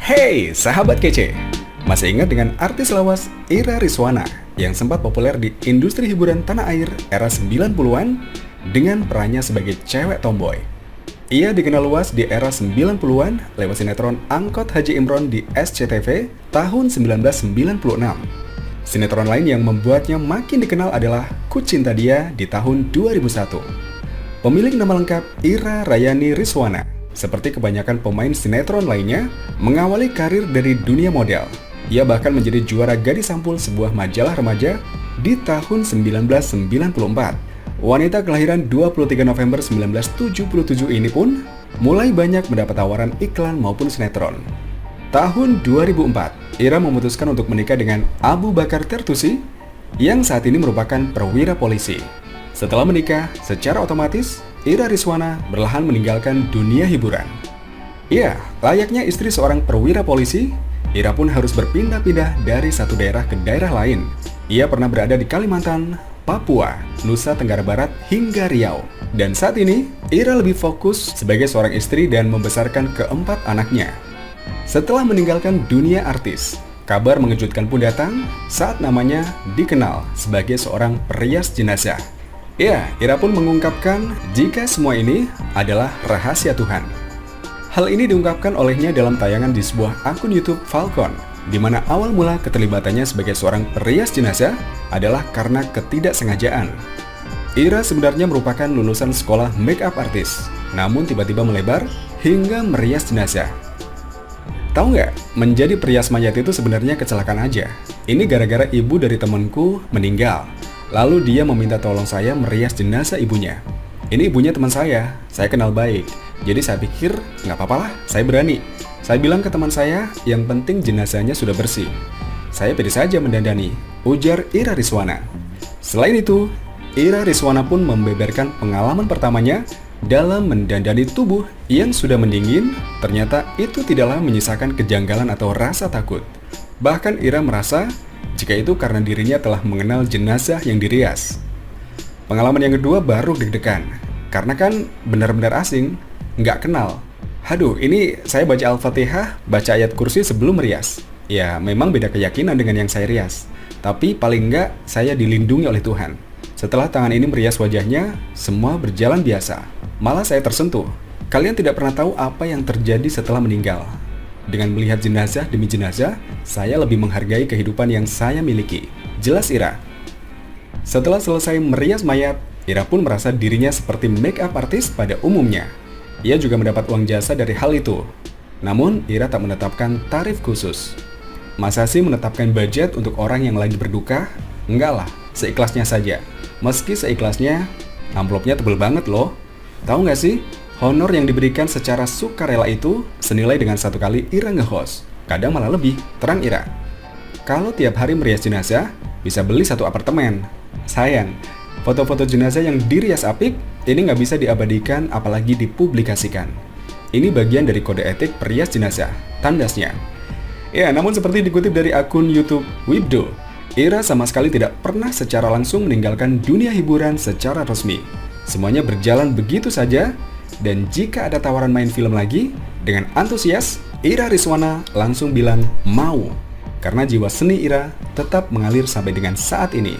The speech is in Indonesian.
Hey, sahabat kece! Masih ingat dengan artis lawas Ira Rizwana yang sempat populer di industri hiburan tanah air era 90-an dengan perannya sebagai cewek tomboy? Ia dikenal luas di era 90-an lewat sinetron Angkot Haji Imron di SCTV tahun 1996. Sinetron lain yang membuatnya makin dikenal adalah Ku Cinta Dia di tahun 2001. Pemilik nama lengkap Ira Rayani Rizwana, seperti kebanyakan pemain sinetron lainnya, mengawali karir dari dunia model. Ia bahkan menjadi juara gadis sampul sebuah majalah remaja di tahun 1994. Wanita kelahiran 23 November 1977 ini pun mulai banyak mendapat tawaran iklan maupun sinetron. Tahun 2004, Ira memutuskan untuk menikah dengan Abu Bakar Tertusi yang saat ini merupakan perwira polisi. Setelah menikah, secara otomatis Ira Rizwana berlahan meninggalkan dunia hiburan. Ya, layaknya istri seorang perwira polisi, Ira pun harus berpindah-pindah dari satu daerah ke daerah lain. Ia pernah berada di Kalimantan, Papua, Nusa Tenggara Barat, hingga Riau. Dan saat ini, Ira lebih fokus sebagai seorang istri dan membesarkan keempat anaknya. Setelah meninggalkan dunia artis, kabar mengejutkan pun datang saat namanya dikenal sebagai seorang perias jenazah. Ya, Ira pun mengungkapkan jika semua ini adalah rahasia Tuhan. Hal ini diungkapkan olehnya dalam tayangan di sebuah akun YouTube Falcon, di mana awal mula keterlibatannya sebagai seorang perias jenazah adalah karena ketidaksengajaan. Ira sebenarnya merupakan lulusan sekolah make-up artist, namun tiba-tiba melebar hingga merias jenazah. Tahu nggak, menjadi perias mayat itu sebenarnya kecelakaan aja. Ini gara-gara ibu dari temanku meninggal. Lalu dia meminta tolong saya merias jenazah ibunya. Ini ibunya teman saya kenal baik. Jadi saya pikir, nggak apa-apa lah, saya berani. Saya bilang ke teman saya, yang penting jenazahnya sudah bersih. Saya pede saja mendandani, ujar Ira Rizwana. Selain itu, Ira Rizwana pun membeberkan pengalaman pertamanya dalam mendandani tubuh yang sudah mendingin. Ternyata itu tidaklah menyisakan kejanggalan atau rasa takut. Bahkan Ira merasa jika itu karena dirinya telah mengenal jenazah yang dirias. Pengalaman yang kedua baru deg-degan, karena kan benar-benar asing, nggak kenal. Haduh, ini saya baca Al-Fatihah, baca ayat kursi sebelum merias. Ya, memang beda keyakinan dengan yang saya rias, tapi paling nggak saya dilindungi oleh Tuhan. Setelah tangan ini merias wajahnya, semua berjalan biasa. Malah saya tersentuh. Kalian tidak pernah tahu apa yang terjadi setelah meninggal. Dengan melihat jenazah demi jenazah, saya lebih menghargai kehidupan yang saya miliki. Jelas Ira. Setelah selesai merias mayat, Ira pun merasa dirinya seperti make-up artist pada umumnya. Ia juga mendapat uang jasa dari hal itu. Namun, Ira tak menetapkan tarif khusus. Masa sih menetapkan budget untuk orang yang lagi berduka? Enggak lah, seikhlasnya saja. Meski seikhlasnya, amplopnya tebel banget loh. Tahu nggak sih? Honor yang diberikan secara sukarela itu senilai dengan satu kali Ira nge-host. Kadang malah lebih, terang Ira. Kalau tiap hari merias jenazah, bisa beli satu apartemen. Sayang, foto-foto jenazah yang dirias apik, ini nggak bisa diabadikan apalagi dipublikasikan. Ini bagian dari kode etik perias jenazah, tandasnya. Ya, namun seperti dikutip dari akun YouTube Wibdo, Ira sama sekali tidak pernah secara langsung meninggalkan dunia hiburan secara resmi. Semuanya berjalan begitu saja. Dan jika ada tawaran main film lagi, dengan antusias, Ira Rizwana langsung bilang mau. Karena jiwa seni Ira tetap mengalir sampai dengan saat ini.